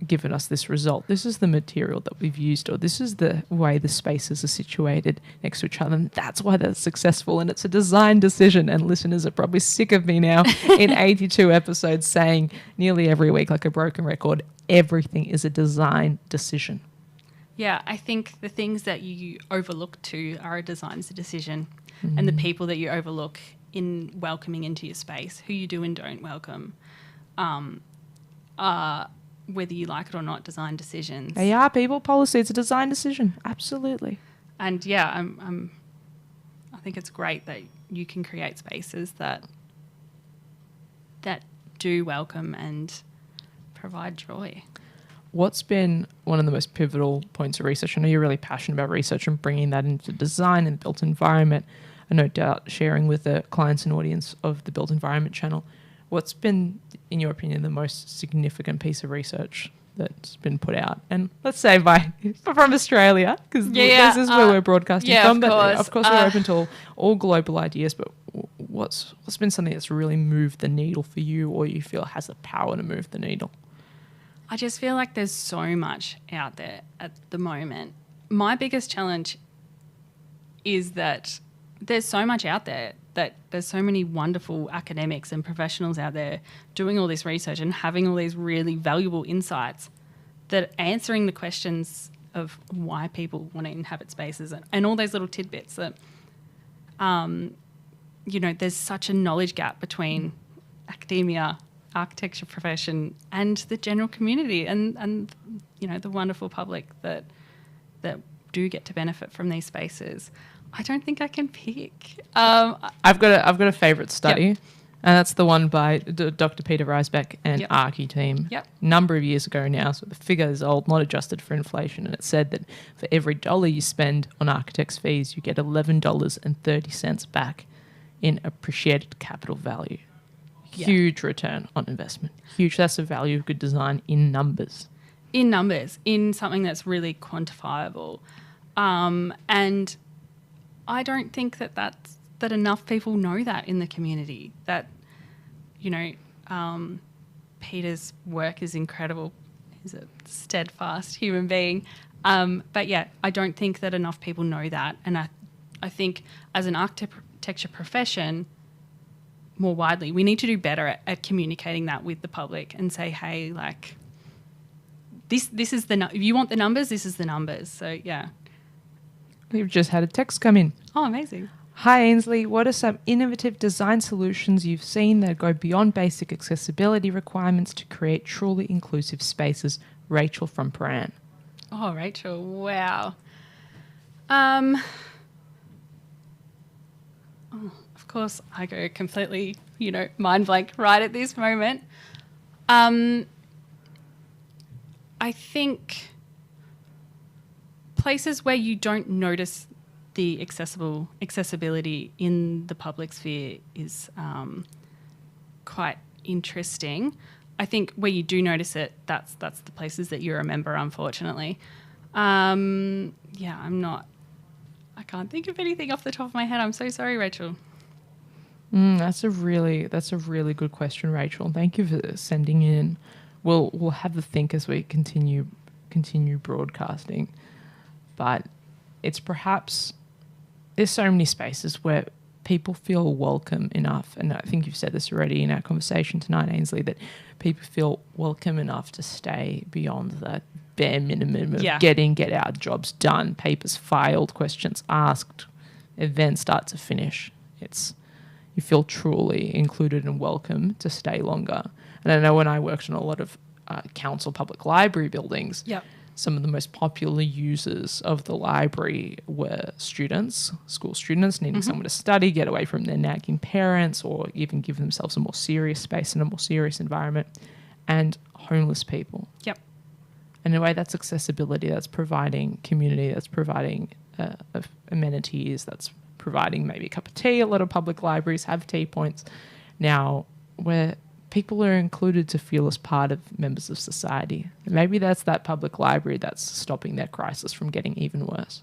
[SPEAKER 2] given us this result. This is the material that we've used, or this is the way the spaces are situated next to each other. And that's why they're successful. And it's a design decision. And listeners are probably sick of me now in 82 episodes saying nearly every week, like a broken record, everything is a design decision.
[SPEAKER 3] Yeah, I think the things that you overlook too are a design as a decision. And the people that you overlook in welcoming into your space, who you do and don't welcome, are, whether you like it or not, design decisions.
[SPEAKER 2] They are people policy. It's a design decision. Absolutely.
[SPEAKER 3] And yeah, I think it's great that you can create spaces that do welcome and provide joy.
[SPEAKER 2] What's been one of the most pivotal points of research? I know you're really passionate about research and bringing that into design and built environment. I no doubt sharing with the clients and audience of the Built Environment channel. What's been, in your opinion, the most significant piece of research that's been put out? And let's say from Australia, because this is where we're broadcasting from. But of course, we're open to all global ideas. But what's been something that's really moved the needle for you, or you feel has the power to move the needle?
[SPEAKER 3] I just feel like there's so much out there at the moment. My biggest challenge is that there's so much out there, that there's so many wonderful academics and professionals out there doing all this research and having all these really valuable insights, that answering the questions of why people want to inhabit spaces and all those little tidbits that, there's such a knowledge gap between academia, architecture profession and the general community and the wonderful public that do get to benefit from these spaces. I don't think I can pick.
[SPEAKER 2] I've got a favourite study, and that's the one by Dr. Peter Reisbeck and Archie team. A number of years ago now, so the figure is old, not adjusted for inflation, and it said that for every $1 you spend on architects' fees, you get $11.30 back in appreciated capital value. Huge return on investment. Huge. That's the value of good design in numbers.
[SPEAKER 3] In numbers, in something that's really quantifiable, and I don't think that enough people know that in the community. That, Peter's work is incredible. He's a steadfast human being. But yeah, I don't think that enough people know that. And I think as an architecture profession, more widely, we need to do better at communicating that with the public and say, hey, like, this is if you want the numbers, this is the numbers. So yeah.
[SPEAKER 2] We've just had a text come in.
[SPEAKER 3] Oh, amazing.
[SPEAKER 2] Hi, Ainsley. What are some innovative design solutions you've seen that go beyond basic accessibility requirements to create truly inclusive spaces? Rachel from Paran.
[SPEAKER 3] Oh, Rachel. Wow. Of course, I go completely, mind blank right at this moment. I think places where you don't notice the accessibility in the public sphere is quite interesting. I think where you do notice it, that's the places that you remember, unfortunately. I can't think of anything off the top of my head. I'm so sorry, Rachel.
[SPEAKER 2] That's a really good question, Rachel. Thank you for sending in. We'll have a think as we continue broadcasting. But it's perhaps there's so many spaces where people feel welcome enough, and I think you've said this already in our conversation tonight, Ainsley, that people feel welcome enough to stay beyond that bare minimum of get out jobs done, papers filed, questions asked, event start to finish. You feel truly included and welcome to stay longer. And I know when I worked in a lot of council public library buildings, some of the most popular users of the library were school students needing somewhere to study, get away from their nagging parents, or even give themselves a more serious space and a more serious environment, and homeless people. And in a way, that's accessibility, that's providing community, that's providing amenities, that's providing maybe a cup of tea. A lot of public libraries have tea points now where people are included to feel as part of members of society. Maybe that's that public library that's stopping their crisis from getting even worse.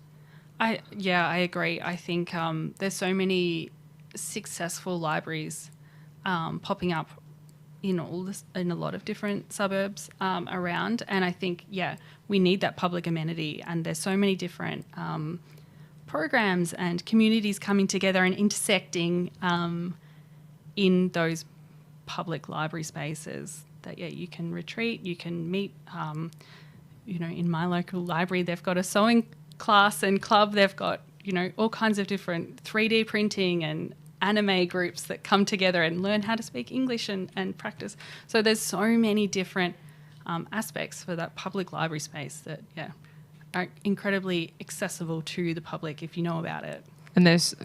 [SPEAKER 3] I agree. I think there's so many successful libraries popping up in a lot of different suburbs around, and I think we need that public amenity. And there's so many different programs and communities coming together and intersecting in those public library spaces that you can retreat, you can meet. In my local library, they've got a sewing class and club. They've got all kinds of different 3D printing and anime groups that come together and learn how to speak English and practice. So there's so many different aspects for that public library space that are incredibly accessible to the public if you know about it.
[SPEAKER 2] And there's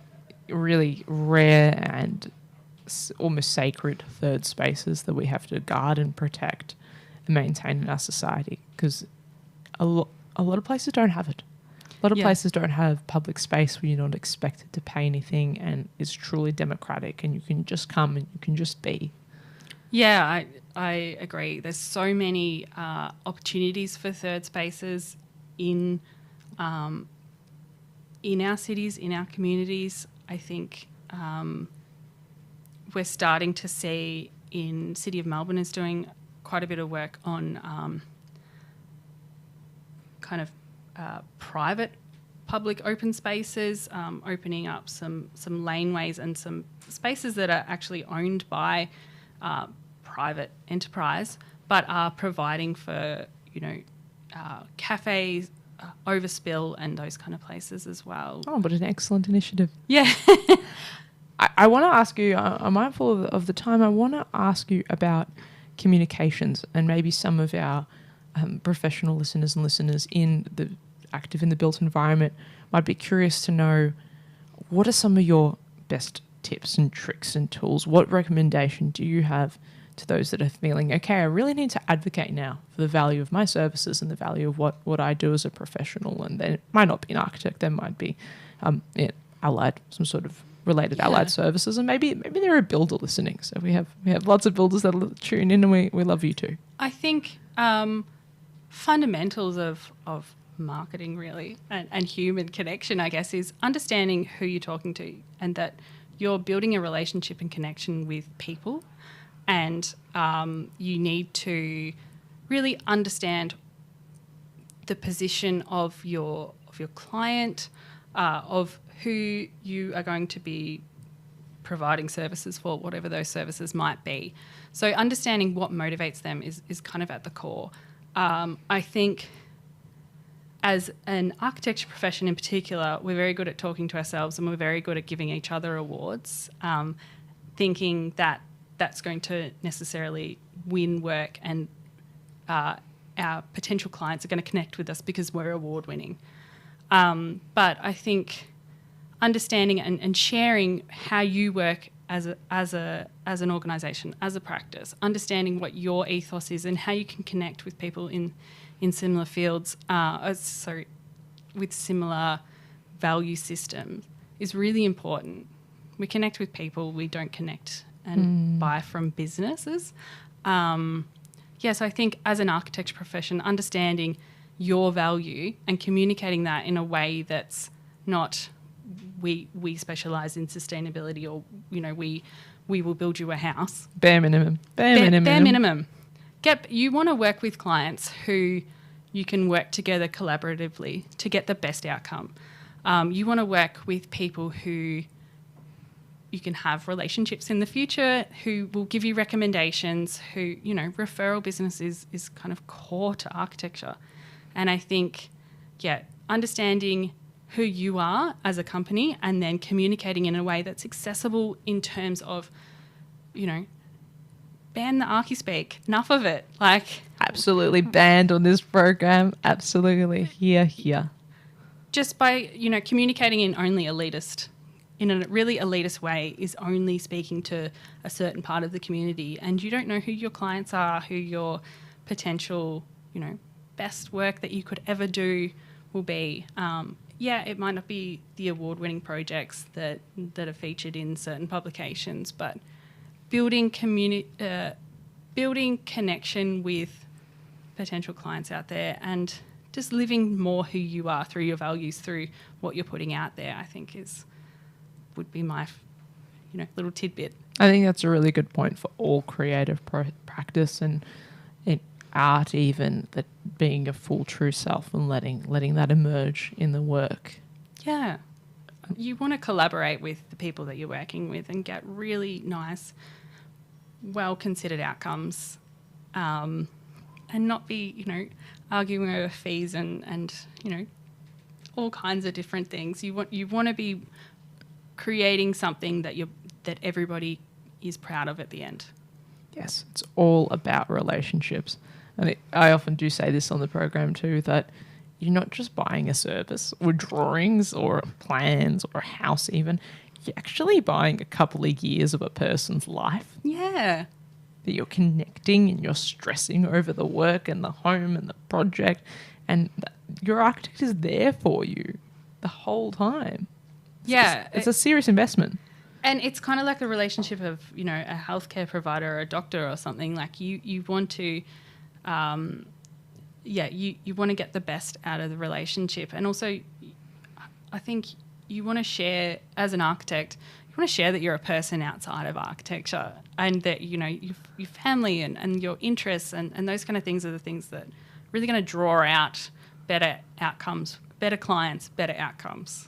[SPEAKER 2] really rare and almost sacred third spaces that we have to guard and protect and maintain in our society, because a lot of places don't have it. A lot of places don't have public space where you're not expected to pay anything and is truly democratic and you can just come and you can just be.
[SPEAKER 3] Yeah, I agree. There's so many opportunities for third spaces in our cities, in our communities. I think we're starting to see in City of Melbourne is doing quite a bit of work on private public open spaces, opening up some laneways and some spaces that are actually owned by private enterprise, but are providing for cafes, overspill and those kind of places as well.
[SPEAKER 2] Oh, what an excellent initiative.
[SPEAKER 3] Yeah.
[SPEAKER 2] I want to ask you, I'm mindful of the time, I want to ask you about communications and maybe some of our professional listeners and listeners active in the built environment might be curious to know, what are some of your best tips and tricks and tools? What recommendation do you have to those that are feeling, okay, I really need to advocate now for the value of my services and the value of what I do as a professional? And they might not be an architect, there might be allied, some sort of related allied services, and maybe they're a builder listening. So we have lots of builders that tune in, and we love you too.
[SPEAKER 3] I think fundamentals of marketing really and human connection, I guess, is understanding who you're talking to and that you're building a relationship and connection with people, and you need to really understand the position of your client, of who you are going to be providing services for, whatever those services might be. So understanding what motivates them is kind of at the core. I think as an architecture profession in particular, we're very good at talking to ourselves and we're very good at giving each other awards, thinking that that's going to necessarily win work and our potential clients are going to connect with us because we're award winning. But I think understanding and sharing how you work as an organisation, as a practice, understanding what your ethos is and how you can connect with people in similar fields, with similar value systems is really important. We connect with people, we don't connect and buy from businesses. So I think as an architecture profession, understanding your value and communicating that in a way that's not we specialise in sustainability, or we will build you a house. Bare minimum. You want to work with clients who you can work together collaboratively to get the best outcome. You want to work with people who you can have relationships in the future, who will give you recommendations, who, referral business is kind of core to architecture. And I think, understanding who you are as a company and then communicating in a way that's accessible in terms of, ban the archi-speak. Enough of it.
[SPEAKER 2] Absolutely banned on this program. Absolutely. Here.
[SPEAKER 3] Just by, communicating in a really elitist way is only speaking to a certain part of the community, and you don't know who your clients are, who your potential, best work that you could ever do will be. It might not be the award-winning projects that are featured in certain publications, but building building connection with potential clients out there and just living more who you are through your values, through what you're putting out there, I think would be my little tidbit.
[SPEAKER 2] I think that's a really good point for all creative practice and in art, even, that being your full true self and letting that emerge in the work.
[SPEAKER 3] Yeah. You want to collaborate with the people that you're working with and get really nice, well-considered outcomes, and not be, arguing over fees and all kinds of different things. You want to be creating something that everybody is proud of at the end.
[SPEAKER 2] Yes, it's all about relationships. And I often do say this on the program too, that you're not just buying a service or drawings or plans or a house even. You're actually buying a couple of years of a person's life.
[SPEAKER 3] Yeah.
[SPEAKER 2] That you're connecting and you're stressing over the work and the home and the project, and your architect is there for you the whole time. It's a serious investment.
[SPEAKER 3] And it's kind of like a relationship of, a healthcare provider or a doctor or something. Like you want to, you want to get the best out of the relationship. And also, I think you want to share, as an architect, you want to share that you're a person outside of architecture, and that, your family and your interests and those kind of things are the things that are really going to draw out better outcomes, better clients, better outcomes.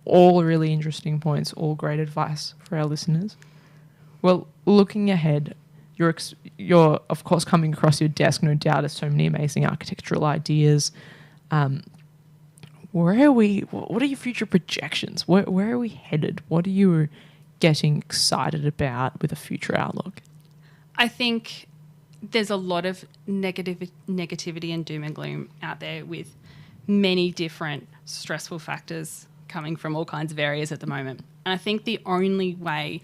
[SPEAKER 2] All really interesting points, all great advice for our listeners. Well, looking ahead, you're of course coming across your desk, no doubt, as so many amazing architectural ideas. Where are we? What are your future projections? Where are we headed? What are you getting excited about with a future outlook?
[SPEAKER 3] I think there's a lot of negativity and doom and gloom out there, with many different stressful factors coming from all kinds of areas at the moment. And I think the only way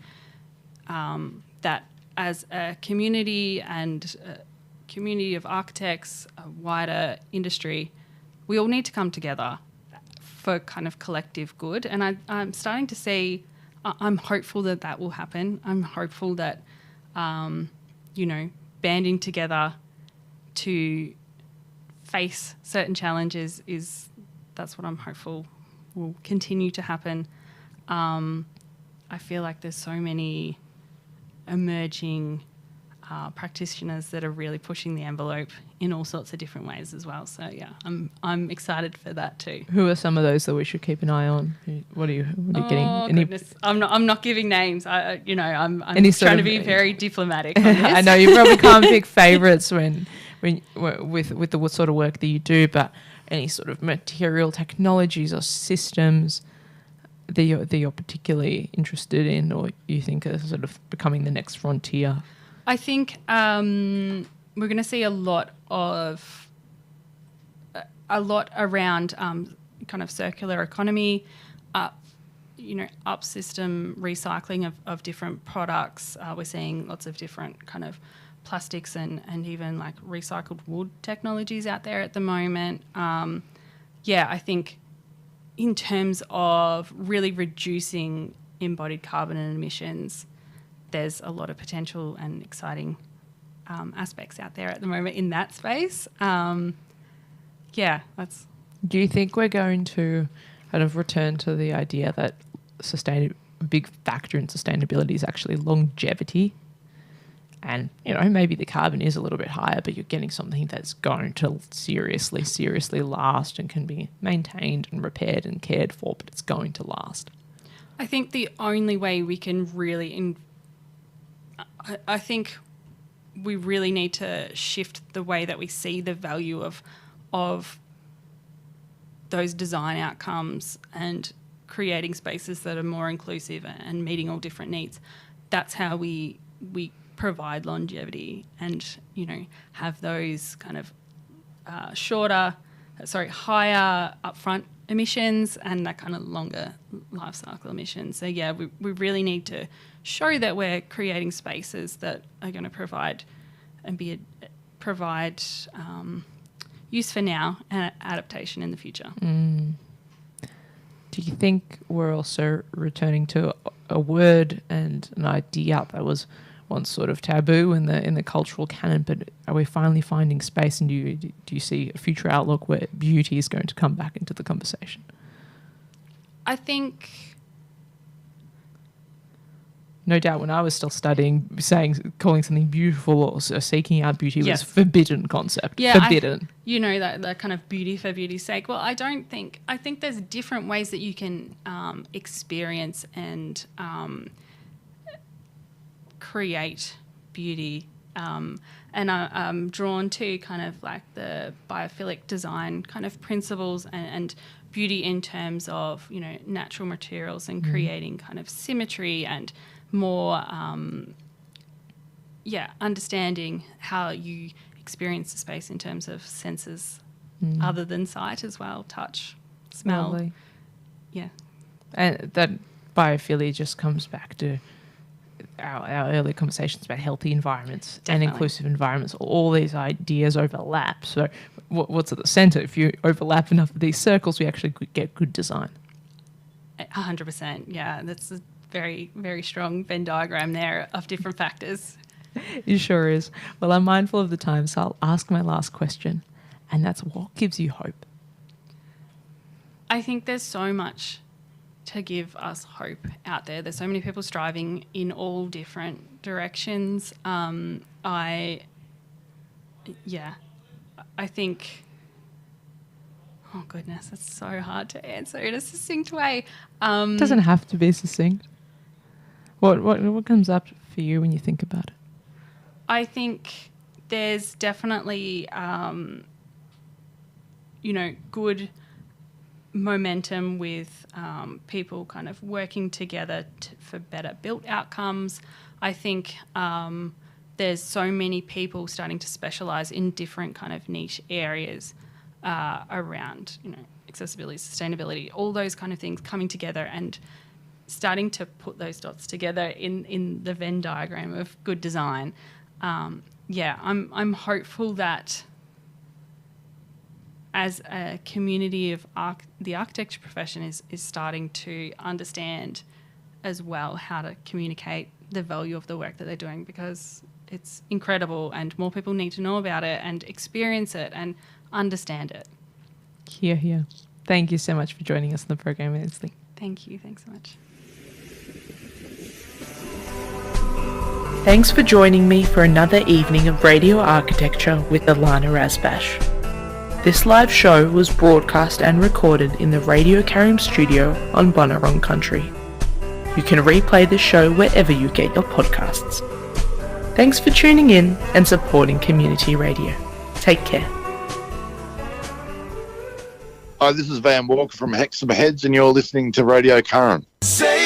[SPEAKER 3] that as a community and a community of architects, a wider industry, we all need to come together for kind of collective good. And I'm starting to see, I'm hopeful that will happen. I'm hopeful that, banding together to face certain challenges that's what I'm hopeful will continue to happen. I feel like there's so many emerging practitioners that are really pushing the envelope in all sorts of different ways as well. So yeah, I'm excited for that too.
[SPEAKER 2] Who are some of those that we should keep an eye on? What are you getting?
[SPEAKER 3] Goodness. I'm not giving names. I'm trying to be very diplomatic on this.
[SPEAKER 2] I know you probably can't pick favourites with the sort of work that you do, but any sort of material technologies or systems that you're particularly interested in, or you think are sort of becoming the next frontier?
[SPEAKER 3] I think we're going to see a lot around kind of circular economy, up system recycling of different products. We're seeing lots of different kind of plastics and even like recycled wood technologies out there at the moment. I think in terms of really reducing embodied carbon and emissions, there's a lot of potential and exciting aspects out there at the moment in that space. Do
[SPEAKER 2] you think we're going to kind of return to the idea that a big factor in sustainability is actually longevity? And, maybe the carbon is a little bit higher, but you're getting something that's going to seriously last and can be maintained and repaired and cared for, but it's going to last.
[SPEAKER 3] I think the only way we can really... I think we really need to shift the way that we see the value of those design outcomes and creating spaces that are more inclusive and meeting all different needs. That's how we provide longevity and, have those kind of higher upfront emissions and that kind of longer life cycle emissions. So, yeah, we really need to show that we're creating spaces that are going to provide use for now and adaptation in the future.
[SPEAKER 2] Do you think we're also returning to a word and an idea that was once sort of taboo in the cultural canon, but are we finally finding space, and do you see a future outlook where beauty is going to come back into the conversation?
[SPEAKER 3] I think,
[SPEAKER 2] no doubt, when I was still studying, calling something beautiful or seeking out beauty
[SPEAKER 3] Yes.
[SPEAKER 2] was forbidden concept.
[SPEAKER 3] Yeah,
[SPEAKER 2] forbidden.
[SPEAKER 3] that kind of beauty for beauty's sake. Well, I think there's different ways that you can experience and create beauty. And I'm drawn to kind of like the biophilic design kind of principles and beauty in terms of, natural materials and creating kind of symmetry and more, understanding how you experience the space in terms of senses other than sight as well, touch, smell.
[SPEAKER 2] Lovely.
[SPEAKER 3] Yeah.
[SPEAKER 2] And that biophilia just comes back to our earlier conversations about healthy environments
[SPEAKER 3] Definitely.
[SPEAKER 2] and inclusive environments. All these ideas overlap. So what's at the centre? If you overlap enough of these circles, we actually get good design.
[SPEAKER 3] 100%. Yeah, that's a very, very strong Venn diagram there of different factors.
[SPEAKER 2] It sure is. Well, I'm mindful of the time, so I'll ask my last question, and that's, what gives you hope?
[SPEAKER 3] I think there's so much to give us hope out there. There's so many people striving in all different directions. I think, oh goodness, that's so hard to answer in a succinct way.
[SPEAKER 2] It doesn't have to be succinct. What comes up for you when you think about it?
[SPEAKER 3] I think there's definitely, good momentum with people kind of working together for better built outcomes. I think there's so many people starting to specialise in different kind of niche areas around, accessibility, sustainability, all those kind of things coming together and starting to put those dots together in the Venn diagram of good design. I'm hopeful that as a community of the architecture profession is starting to understand as well how to communicate the value of the work that they're doing, because it's incredible and more people need to know about it and experience it and understand it.
[SPEAKER 2] Here. Thank you so much for joining us on the program, Ainsley.
[SPEAKER 3] Thank you. Thanks so much.
[SPEAKER 1] Thanks for joining me for another evening of Radio Architecture with Ilana Razbash. This live show was broadcast and recorded in the Radio Karim studio on Bunurong Country. You can replay the show wherever you get your podcasts. Thanks for tuning in and supporting community radio. Take care.
[SPEAKER 4] Hi, this is Van Walker from Hexham Heads, and you're listening to Radio Karim.
[SPEAKER 5] Say